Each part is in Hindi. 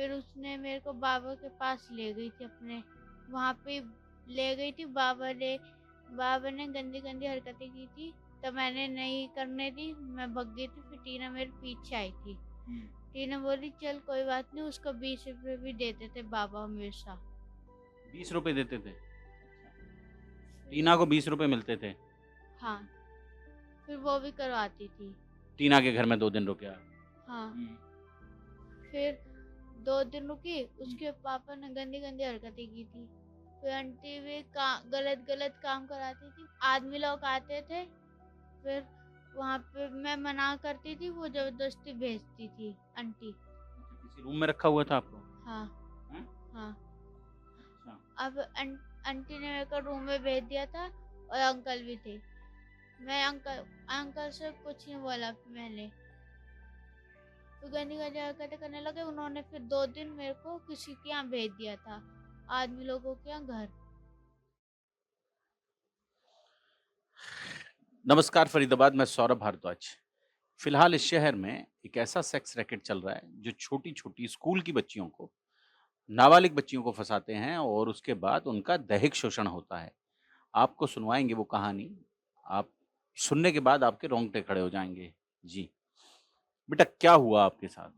फिर उसने मेरे को बाबा के पास ले गई थी अपने, वहाँ पे ले गई थी। बाबा ने गंदी-गंदी हरकतें की थी, तो मैंने नहीं करने दी, मैं भग गई थी। फिर टीना मेरे पीछे आई थी। हुँ। टीना बोली चल कोई बात नहीं, उसको 20 रुपए भी देते थे बाबा हमेशा। ₹20 देते थे? अच्छा। फिर टीना को ₹20 मिलते थे। हाँ, फिर वो भी करवाती थी। टीना के घर में 2 दिन रुके आप। हाँ, हुँ। फिर 2 दिन रुकी, हुँ। उसके पापा ने गंदी-गंदी हरकतें की थी। फिर आंटी भी का गलत-गलत काम कराती थी। आदमी लोग आते थे, फिर वहाँ पे मैं मना करती थी, वो ज़बरदस्ती भेजती थी आंटी। अच्छा, किसी रूम में रखा हुआ था आपको? हाँ, हैं? हाँ। अच्छा। अब आंटी ने मेरे को रूम में भेज दिया था और अंकल भी थे। मैं अंकल से कुछ नहीं बोला मैंने। तो गंदी-गंदी हरकतें करने लगे। उन्होंने फिर 2 दिन मेरे को किसी के यहाँ भेज दिया था, आदमी लोगों के यहाँ घर। नमस्कार फरीदाबाद, मैं सौरभ भारद्वाज। फिलहाल इस शहर में एक ऐसा सेक्स रैकेट चल रहा है, जो छोटी-छोटी स्कूल की बच्चियों को, नाबालिग बच्चियों को फँसाते हैं और उसके बाद उनका दैहिक शोषण होता है। आपको सुनवाएँगे वो कहानी, आप सुनने के बाद आपके रोंगटे खड़े हो जाएँगे। जी, बेटा क्या हुआ आपके साथ?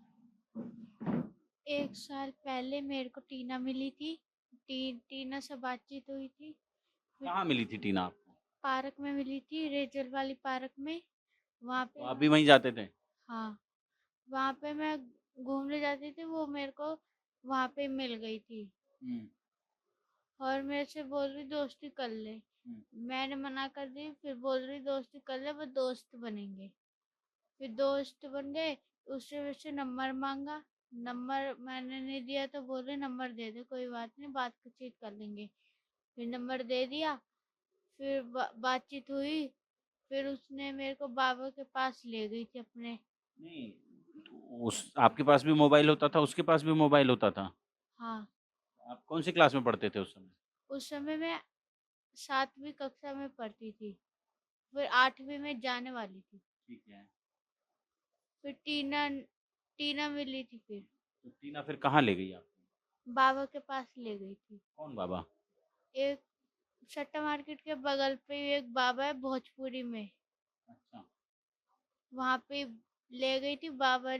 1 साल पहले मेरे को टीना मिली थी। टीना से बातचीत हुई थी। फिर कहाँ मिली थी टीना आपको? पार्क में मिली थी, रेचल वाली पार्क में। वहाँ तो पे आप भी वहीं जाते थे? हाँ, वहाँ पे मैं घूमने जाती थी, वो मेरे को वहाँ पे मिल गई थी हुँ। और मेरे से बोल रही दोस्ती कर ले। हुँ। मैंने मना कर दी, फिर बोल रही दोस्ती कर ले, वो दोस्त बनेंगे। फिर दोस्त बन गए, उससे मेरे से नंबर माँगा। नंबर मैंने नहीं दिया तो बोल रहे नंबर दे दे, कोई बात नहीं, बातचीत कर लेंगे। फिर नंबर दे दिया, फिर बातचीत हुई, फिर उसने मेरे को बाबा के पास ले गई थी अपने। नहीं, तो उस आपके पास भी मोबाइल होता था, उसके पास भी मोबाइल होता था? हाँ, आप कौन-सी क्लास में पढ़ते थे उस समय? उस समय मैं 7वीं कक्षा में पढ़ती थी, फिर 8वीं में जाने वाली थी। ठीक है। फिर टीना टीना मिली थी फिर, तो टीना फिर कहाँ ले गई आपको? बाबा के पास ले गई थी। कौन बाबा? एक सट्टा मार्केट के बगल पे ही एक बाबा है भोजपुरी में, अच्छा। वहाँ पे ले गई थी। बाबा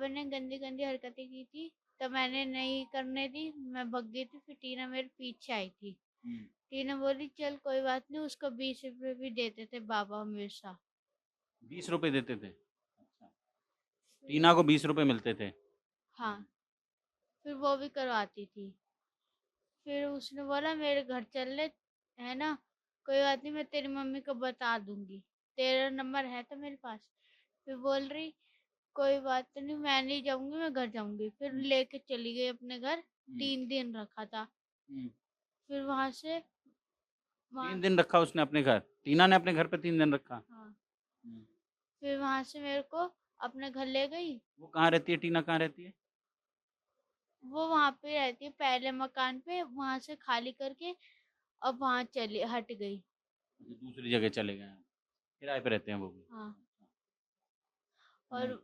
ने गंदी-गंदी हरकतें की थी, तो मैंने नहीं करने दी, मैं भग गई थी। फिर टीना मेरे पीछे आई थी। हुँ। टीना बोली चल कोई बात नहीं, उसको 20 रुपए भी देते थे बाबा हमेशा। ₹20 देते थे? अच्छा। फिर टीना को ₹20 मिलते थे? हाँ, फिर वो भी करवाती थी। फिर उसने बोला मेरे घर चल ले, है ना? कोई बात नहीं, मैं तेरी मम्मी को बता दूँगी। तेरा नंबर है तो मेरे पास। फिर बोल रही कोई बात नहीं, मैं नहीं जाऊँगी, मैं घर जाऊँगी। फिर हुँ। लेके चली गई अपने घर, हुँ। 3 दिन रखा था। हुँ। फिर वहाँ से वहाँ 3 दिन रखा उसने अपने घर? टीना ने अपने घर पे 3 दिन रखा? हाँ, हुँ। फिर वहाँ से मेरे को अपने घर ले गई। वो कहाँ रहती है, टीना कहाँ रहती है? वो वहाँ पे रहती है पहले मकान पे, वहाँ से खाली करके अब वहाँ चली हट गई। अच्छा, दूसरी जगह चले गए हैं। किराए पे रहते हैं वो भी? हाँ, अच्छा। और हुँ।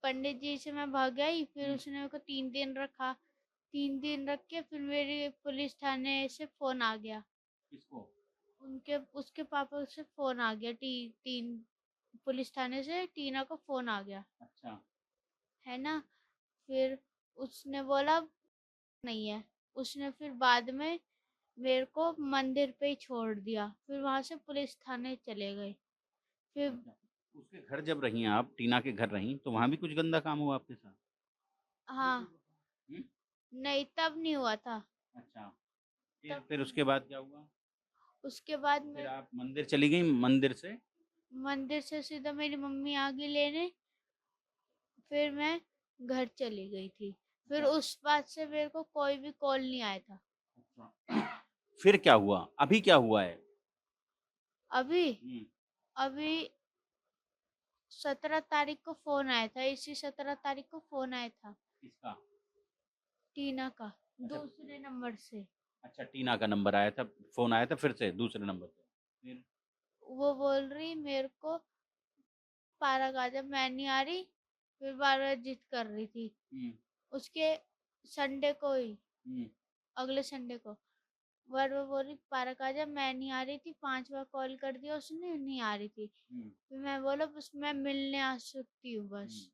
पंडित जी से मैं भाग आई, फिर हुँ। उसने मेरे को 3 दिन रखा। 3 दिन रख के फिर मेरे पुलिस थाने से फ़ोन आ गया। किसको? उनके उसके पापा से फ़ोन आ गया, टी तीन पुलिस थाने से टीना को फ़ोन आ गया, अच्छा। है ना? फिर उसने बोला नहीं है। उसने फिर बाद में मेरे को मंदिर पे ही छोड़ दिया। फिर वहाँ से पुलिस थाने चले गए। फिर अच्छा। उसके घर जब रहीं आप, टीना के घर रहीं, तो वहाँ भी कुछ गंदा काम हुआ आपके साथ? हाँ, हुँ? नहीं तब नहीं हुआ था। अच्छा। फिर तब फिर उसके बाद क्या हुआ? उसके बाद फिर मैं आप मंदिर चली गईं, मंदिर से मंदिर से सीधा मेरी मम्मी आ गई लेने, फिर मैं घर चली गई थी। फिर अच्छा। उस बात से मेरे को कोई भी कॉल नहीं आया था। अच्छा। फिर क्या हुआ? अभी क्या हुआ है? अभी हुँ। अभी 17 तारीख को फ़ोन आया था, इसी 17 तारीख को फ़ोन आया था, किसका? टीना का, अच्छा। दूसरे नंबर से। अच्छा, टीना का नंबर आया था, फ़ोन आया था फिर से दूसरे नंबर से। फिर? वो बोल रही मेरे को पार्क आ जा, मैं नहीं आ रही, फिर बार-बार जिद कर रही थी। हुँ, उसके संडे को ही, हुँ, अगले संडे को बार-बार बोल रही पार्क आजा, मैं नहीं आ रही थी, 5 बार कॉल कर दिया उसने, नहीं आ रही थी। हुँ, फिर मैं बोला बस मैं मिलने आ सकती हूँ हुँ। बस,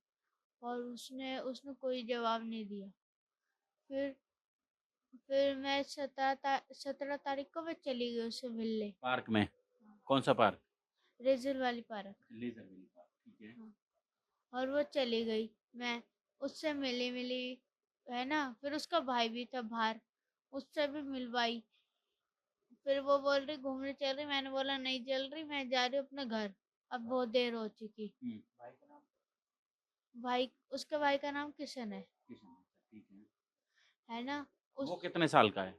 और उसने उसने कोई जवाब नहीं दिया। फिर फिर मैं 17 तारीख को मैं चली गई उससे मिलने। पार्क में? हाँ, कौन-सा पार्क? रेज़र वाली पार्क। लेज़र वैली पार्क, ठीक है। हाँ, और वो चली गई। मैं उससे मिली-मिली, है ना? फिर उसका भाई भी था बाहर, उससे भी मिलवाई। फिर वो बोल रही घूमने चल रही, मैंने बोला नहीं चल रही, मैं जा रही हूँ अपने घर, अब बहुत देर हो चुकी। हुँ। भाई का नाम? भाई, उसके भाई का नाम किशन है। किशन, अच्छा ठीक है। है ना? वो उस कितने साल का है?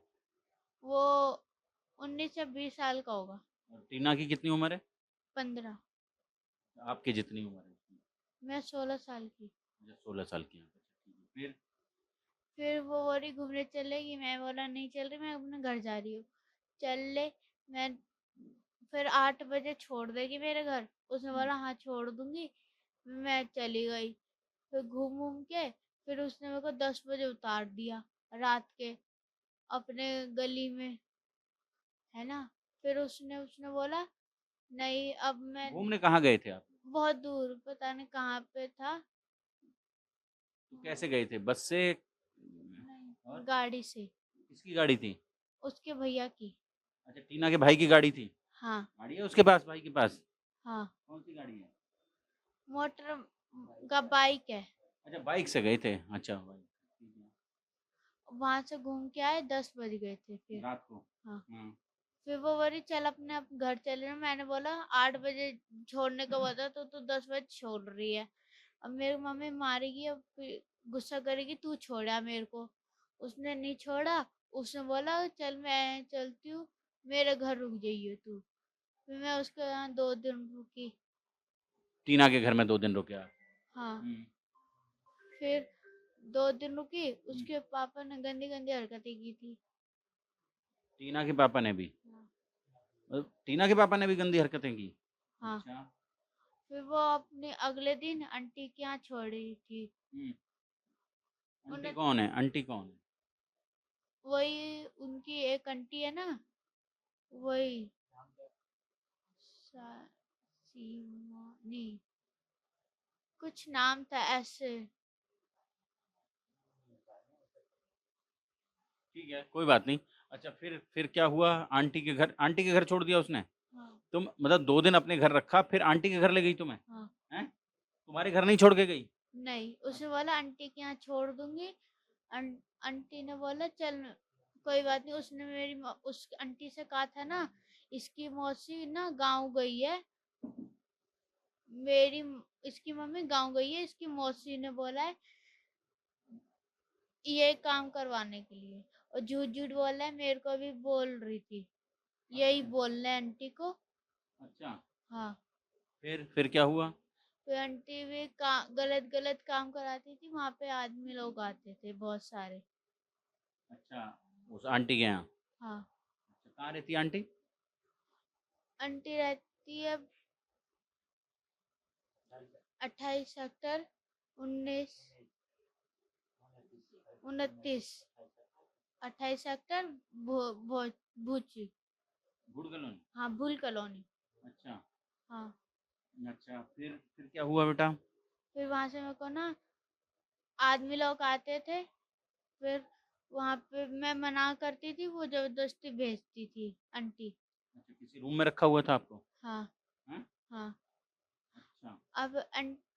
वो 19 या 20 साल का होगा। और टीना की कितनी उम्र है? 15। आपकी जितनी उम्र है उसकी? मैं 16 साल की। अच्छा 16 साल की हैं आप, अच्छा ठीक है। फिर वो बोली घूमने चलेगी, मैं बोला नहीं चल रही, मैं अपने घर जा रही हूँ। चल ले, मैं फिर 8 बजे छोड़ देगी मेरे घर। उसने हुँ, बोला हाँ छोड़ दूँगी। मैं चली गई। फिर घूम-वूम के फिर उसने मेरे को 10 बजे उतार दिया रात के अपने गली में, है ना? फिर उसने उसने बोला नहीं अब मैं, घूमने कहाँ गए थे आप? बहुत दूर पता नहीं कहाँ पे था। तो कैसे गए थे? बस से? नहीं, और गाड़ी से, किसकी गाड़ी थी? उसके भैया की। अच्छा टीना के भाई की गाड़ी थी? हाँ, गाड़ी है उसके पास, भाई के पास? हाँ, कौन-सी गाड़ी है? मोटर का बाइक है। अच्छा बाइक से गए थे, अच्छा बाइक, ठीक है। वहाँ से घूम के आए, 10 बज गए थे फिर। रात को? हाँ, हुँ, फिर वो बोली चल अपने आप घर चले जाओ। मैंने बोला 8 बजे छोड़ने को बोला तो तू 10 बजे छोड़ रही है। अब मेरी मम्मी मारेगी, अब फिर गुस्सा करेगी तू छोड़ा मेरे को। उसने नहीं छोड़ा, उसने बोला चल मैं चलती हूँ, मेरे घर रुक जाइए तू। फिर मैं उसके यहाँ 2 दिन रुकी। टीना के घर में 2 दिन रुके आप? हाँ, हुँ, फिर 2 दिन रुकी, हुँ। उसके पापा ने गंदी-गंदी हरकतें की थी। टीना के पापा ने भी? हाँ, टीना के पापा ने भी गंदी हरकतें की? हाँ। अच्छा। फिर वो अपने अगले दिन आंटी के यहाँ छोड़ रही थी। हुँ। आंटी उन्हें कौन है? आंटी कौन है? वही उनकी एक आंटी है ना, वही सा सीमा नहीं, कुछ नाम था ऐसे। ठीक है, कोई बात नहीं। अच्छा फिर क्या हुआ? आंटी के घर छोड़ दिया उसने? हाँ, तुम मतलब 2 दिन अपने घर रखा, फिर आंटी के घर ले गई तुम्हें? हाँ। हैं? तुम्हारे घर नहीं छोड़ के गई? नहीं, उसे बोला आंटी के यहाँ छोड़ दूँगी। आंटी ने बोला चल कोई बात नहीं। उसने उस आंटी से कहा था ना इसकी मौसी ना गाँव गई है। मेरी इसकी मम्मी गाँव गई है, इसकी मौसी ने बोला है ये काम करवाने के लिए, और झूठ-झूठ बोला है, मेरे को भी बोल रही थी। यही बोलना है आंटी को। अच्छा, हाँ, फिर क्या हुआ? फिर आंटी भी का गलत-गलत काम कराती थी, वहाँ पे आदमी लोग आते थे बहुत सारे। अच्छा, उस आंटी के यहाँ। हाँ, अच्छा, कहाँ रहती है आंटी? आंटी रहती है 28 सेक्टर 19 29 28 सेक्टर भो भो भूची। गुड़ कॉलोनी? हाँ, भूल कॉलोनी। अच्छा, हाँ, अच्छा फिर क्या हुआ बेटा? फिर वहाँ से मेरे को ना आदमी लोग आते थे। फिर वहाँ पे मैं मना करती थी, वो ज़बरदस्ती भेजती थी आंटी। अच्छा, किसी रूम में रखा हुआ था आपको? हाँ, हैं? हाँ। अच्छा, अब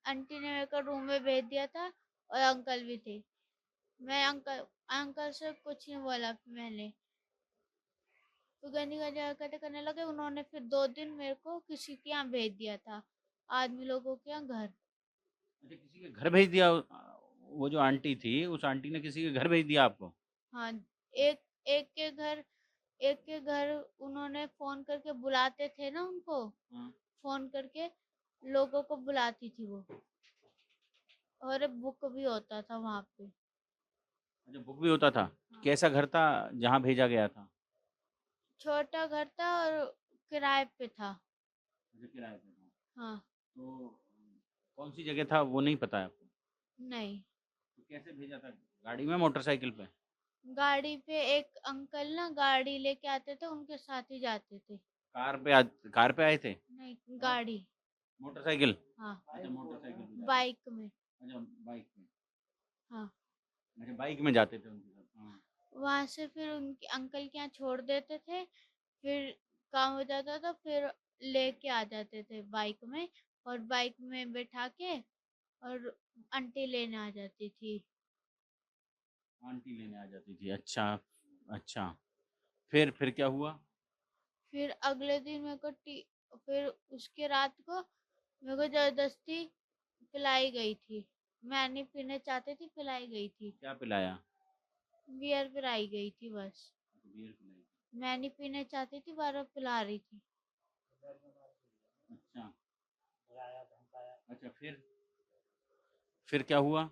आंटी ने मेरे को रूम में भेज दिया था, और अंकल भी थे। मैं अंकल अंकल से कुछ नहीं बोला मैंने। तो गंदी-गंदी हरकतें करने लगे। उन्होंने फिर 2 दिन मेरे को किसी के यहाँ भेज दिया था, आदमी लोगों के यहाँ घर। अच्छा किसी के घर भेज दिया वो जो आंटी थी, उस आंटी ने किसी के घर भेज दिया आपको? हाँ, एक एक के घर उन्होंने फ़ोन करके बुलाते थे ना उनको, हाँ। फ़ोन करके लोगों को बुलाती थी वो, और बुक भी होता था वहाँ पे। अच्छा बुक भी होता था? हाँ, कैसा घर था जहाँ भेजा गया था? छोटा घर था और किराए पे था। अच्छा किराए पे था। हाँ, तो कौन-सी जगह था वो नहीं पता है आपको? नहीं, तो कैसे भेजा था? गाड़ी में, मोटरसाइकिल पे? गाड़ी पे एक अंकल ना गाड़ी लेके आते थे, उनके साथ ही जाते थे। कार पे आए थे? नहीं, गाड़ी। मोटरसाइकिल? हाँ, अच्छा, मोटरसाइकिल पे जाते बाइक में। थे। अच्छा, बाइक में। हाँ, अच्छा, बाइक में जाते थे उनके साथ। हाँ। वहाँ से फिर उनके अंकल के यहाँ छोड़ देते थे, फिर काम हो जाता था, फिर लेके आ जाते थे बाइक में, और बाइक में बैठा के और आंटी लेने आ जाती थी। आंटी लेने आ जाती थी। अच्छा, अच्छा। फिर क्या हुआ? फिर अगले दिन फिर उसके रात को मेरे को ज़बरदस्ती पिलाई गई थी। मैं नहीं पीने चाहती थी, पिलाई गई थी। क्या पिलाया? बियर पिलाई गई थी बस। बियर पिलाई। मैं नहीं पीने चाहती थी, बार-बार पिला रही थी। अच्छा। अच्छा, फिर क्या हुआ?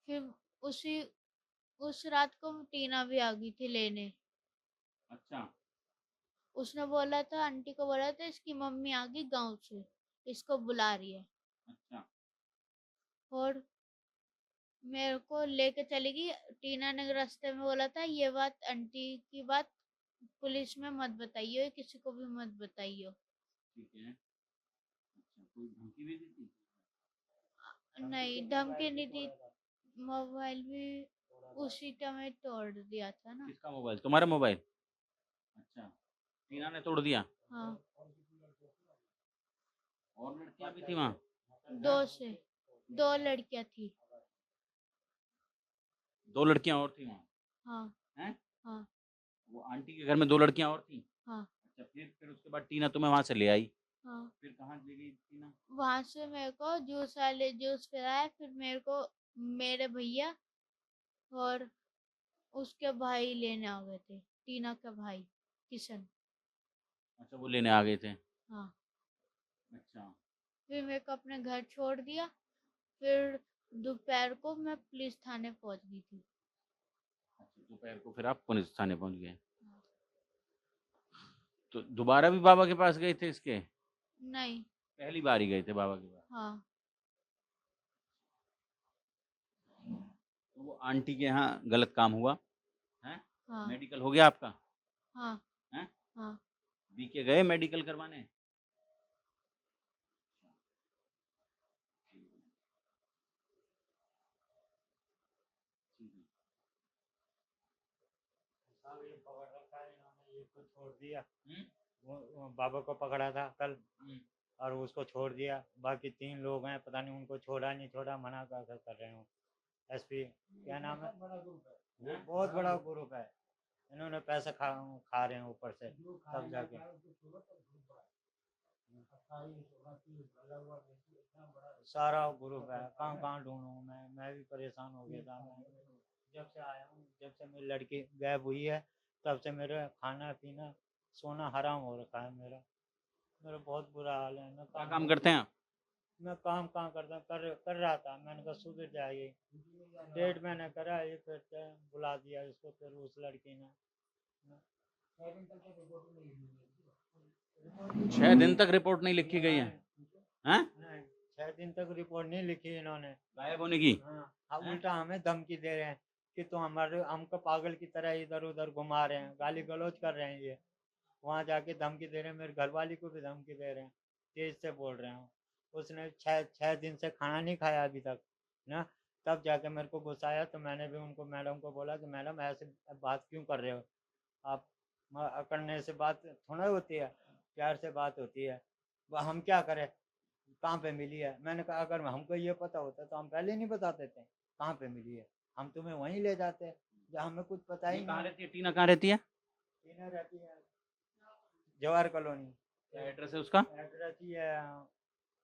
फिर उसी उस रात को टीना भी आ गई थी लेने। अच्छा। उसने बोला था, आंटी को बोला था इसकी मम्मी आ गई गाँव से, इसको बुला रही है। अच्छा। और मेरे को लेके चली गई। टीना ने रास्ते में बोला था ये बात, आंटी की बात पुलिस में मत बताइयो, किसी को भी मत बताइयो। ठीक है। अच्छा, कोई धमकी भी दी थी? नहीं, धमकी नहीं दी। मोबाइल भी उसी टाइम तोड़ दिया था ना। किसका मोबाइल? तुम्हारा मोबाइल? अच्छा, टीना ने तोड़ दिया। हाँ, और लड़कियां भी थी वहाँ? दो लड़कियां थी। 2 लड़कियां और थी वहाँ? हाँ, हैं? हाँ, वो आंटी के घर में 2 लड़कियां और थी? हाँ, अच्छा, फिर उसके बाद टीना तुम्हें वहाँ से ले आई। हाँ। फिर कहाँ ले गई टीना? वहां से मेरे को जूस पिलाया, फिर मेरे को मेरे भैया और उसके भाई लेने आ गए थे, टीना का भाई किशन। अच्छा, वो लेने आ गए थे। हाँ, अच्छा। फिर मेरे को अपने घर छोड़ दिया। फिर दोपहर को मैं पुलिस थाने पहुंच गई थी। अच्छा, दोपहर को फिर आप पुलिस थाने पहुँच गए। हाँ। तो दोबारा भी बाबा के पास गए थे इसके? नहीं। पहली बार ही गए थे बाबा के पास? हाँ, तो वो आंटी के यहाँ गलत काम हुआ, हैं? हाँ, मेडिकल हो गया आपका? हाँ, हैं? हाँ। बीके गए मेडिकल करवाने? ठीक है। सब ये पकड़ रखा है इन्होंने, एक को छोड़ दिया। हुँ? वो बाबा को पकड़ा था कल, हुँ। और उसको छोड़ दिया। बाकी 3 लोग हैं, पता नहीं उनको छोड़ा नहीं छोड़ा, मना कर रहे हो। एसपी क्या नाम है, वो बहुत बड़ा ग्रुप है। इन्होंने पैसे खा रहे हैं ऊपर से तब जाके। सारा ग्रुप है, कहाँ कहाँ ढूंढूं मैं भी परेशान हो गया था। मैं जब से आया हूँ, जब से मेरी लड़की गायब हुई है, तब से मेरा खाना पीना सोना हराम हो रखा है। मेरा मेरा बहुत बुरा हाल है। क्या काम करते हैं आप? मैं काम कहाँ करता कर रहा था। मैंने कहा सुधर जाएगी, 1.5 महीने करा, ये फिर से बुला दिया इसको, फिर उस लड़की ने। 6 दिन तक रिपोर्ट नहीं लिखी गई है? हैं? नहीं, 6 दिन तक रिपोर्ट नहीं लिखी इन्होंने। गायब होने की? हाँ, उल्टा हमें धमकी दे रहे हैं कि तो हमको पागल की तरह इधर उधर घुमा रहे हैं, गाली गलौज कर रहे हैं। ये वहाँ जाके धमकी दे रहे हैं, मेरे घरवाली को भी धमकी दे रहे हैं, तेज से बोल रहे हैं। उसने 6 दिन से खाना नहीं खाया अभी तक ना। तब जाके मेरे को गुस्सा आया, तो मैंने भी उनको मैडम को बोला कि मैडम ऐसे बात क्यों कर रहे हो आप। अकड़ने से बात थोड़ा होती है, प्यार से बात होती है। वह हम क्या करें, कहाँ पे मिली है। मैंने कहा अगर हमको ये पता होता तो हम पहले नहीं बताते थे कहाँ पे मिली है, हम तुम्हें वहीं ले जाते जहाँ हमें कुछ पता ही कहाँ नहीं। रहती है टीना? कहाँ रहती है? टीना रहती है जवाहर कॉलोनी। क्या एड्रेस है उसका? एड्रेस ही है,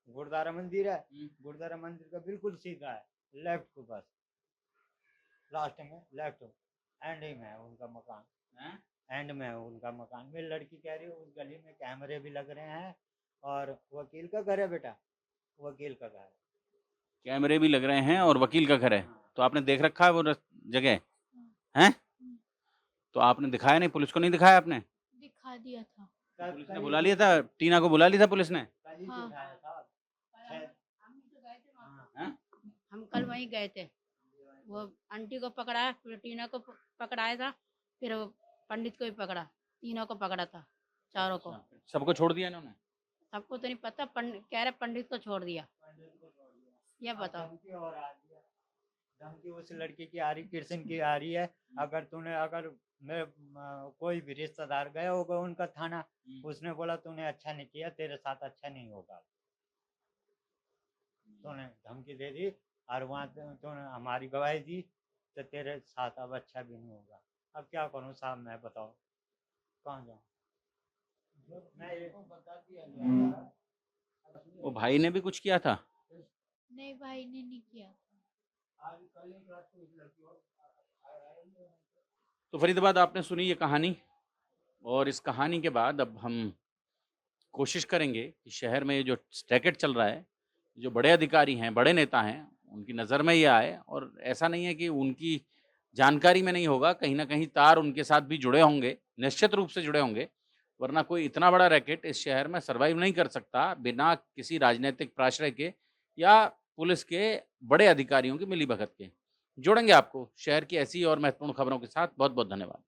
गुरुद्वारा मंदिर है, गुरुद्वारा मंदिर का बिल्कुल सीधा है, लेफ्ट को बस, लास्ट में लेफ्ट एंड ही में है उनका मकान। हैं? एंड में है उनका मकान। मेरी लड़की कह रही है उस गली में कैमरे भी लग रहे हैं, और वकील का घर है बेटा, वकील का घर है। कैमरे भी लग रहे हैं और वकील का घर है। हाँ। तो आपने देख रखा है वो जगह? हाँ, हैं? तो आपने दिखाया नहीं? पुलिस को नहीं दिखाया आपने? दिखा दिया था। तो पुलिस ने बुला लिया था? टीना को बुला लिया था पुलिस ने? कल ही हाँ। दिखाया था। हैं? हम कल वहीं गए थे, वो आंटी को पकड़ा, फिर टीना को पकड़ाया था, फिर वो पंडित को भी पकड़ा, तीनों को पकड़ा था, चारों को। अच्छा, सबको छोड़ दिया इन्होंने? सबको तो नहीं पता, कह रहे पंडित को छोड़ दिया। ये अब बताओ। धमकी और आ रही है, धमकी उस लड़की की आ रही, कृष्ण की आ रही है। अगर मैं कोई भी रिश्तेदार गया होगा उनका थाना, उसने बोला तूने अच्छा नहीं किया, तेरे साथ अच्छा नहीं होगा, तूने धमकी दे दी और वहाँ तूने हमारी गवाही दी, तो तेरे साथ अब अच्छा भी नहीं होगा। अब क्या करूँ साहब, मैं बताओ कहाँ जाऊँ? मैं ये बता दिया। वो भाई ने भी कुछ किया था? नहीं, भाई ने नहीं किया। तो फरीदाबाद आपने सुनी ये कहानी, और इस कहानी के बाद अब हम कोशिश करेंगे कि शहर में ये जो रैकेट चल रहा है, जो बड़े अधिकारी हैं, बड़े नेता हैं, उनकी नज़र में ये आए। और ऐसा नहीं है कि उनकी जानकारी में नहीं होगा, कहीं न कहीं तार उनके साथ भी जुड़े होंगे, निश्चित रूप से जुड़े होंगे, वरना कोई इतना बड़ा रैकेट इस शहर में सर्वाइव नहीं कर सकता बिना किसी राजनीतिक प्राश्रय के या पुलिस के बड़े अधिकारियों की मिलीभगत के। जुड़ेंगे आपको शहर की ऐसी और महत्वपूर्ण खबरों के साथ। बहुत-बहुत धन्यवाद।